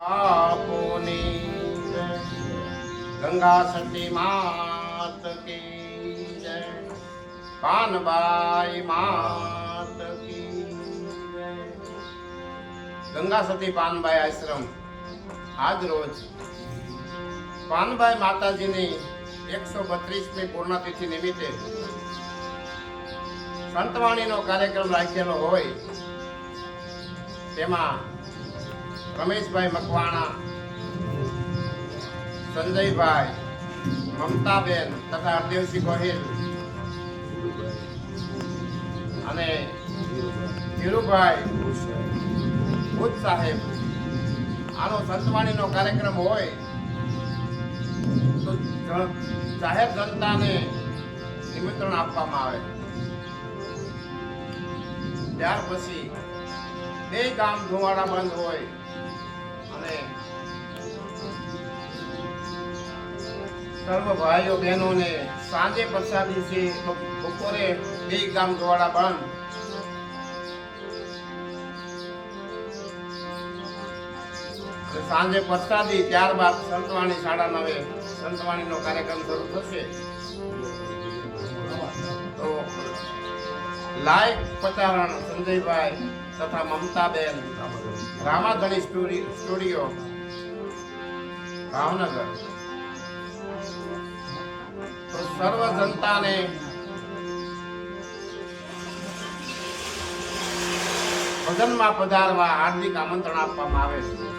આપોની જય ગંગા સતી માત કી જય પાનબાઈ માત કી જય ગંગા સતી પાનબાઈ આશ્રમ આજ રોજ પાનબાઈ માતાજીની 132મી પૂર્ણતિથિ નિમિત્તે સંતવાણીનો કાર્યક્રમ રાખેલો હોય તેમાં રમેશભાઈ મકવાણા, સંજયભાઈ, મમતાબેન તથા હરદેવસિંહ ગોહિલ અને ધીરુભાઈ ભૂત સાહેબ આનો સંતવાણીનો કાર્યક્રમ હોય તો જાહેર જનતાને નિમંત્રણ આપવામાં આવે. ત્યાર પછી બે ગામ ધુવાડા બંધ હોય અને સર્વ ભાઈઓ બહેનોને સાંજે પ્રસાદી છે. બપોરે બે ગામ ધુવાડા બંધ. સાંજે પ્રસાદી, ત્યારબાદ સંતવાણી 9:30 સંતવાણીનો કાર્યક્રમ શરૂ થશે. તો લાઈવ પ્રચારણ સંજયભાઈ તથા મમતાબેન, રામાધણી સ્ટુડિયો, ભાવનગર. તો સર્વ જનતાને ભજનમાં પધારવા હાર્દિક આમંત્રણ આપવામાં આવે છે.